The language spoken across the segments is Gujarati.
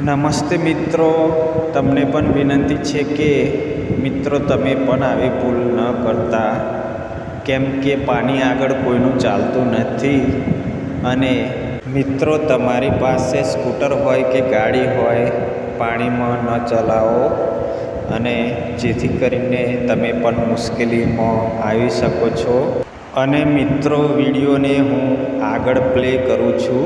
નમસ્તે મિત્રો, તમને પણ વિનંતી છે કે મિત્રો તમે પણ આવી ભૂલ ન કરતા, કેમ કે પાણી આગળ કોઈનું ચાલતું નથી. અને મિત્રો, તમારી પાસે સ્કૂટર હોય કે ગાડી હોય, પાણીમાં ન ચલાવો, અને જેથી કરીને તમે પણ મુશ્કેલીમાં આવી શકો છો. અને મિત્રો, વિડીયોને હું આગળ પ્લે કરું છું.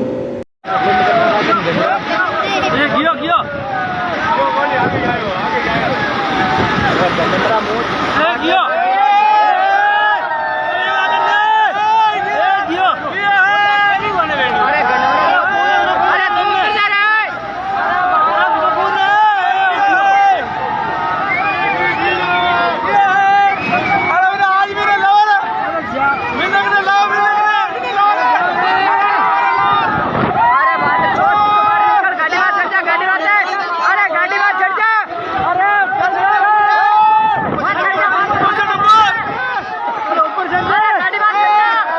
ગયો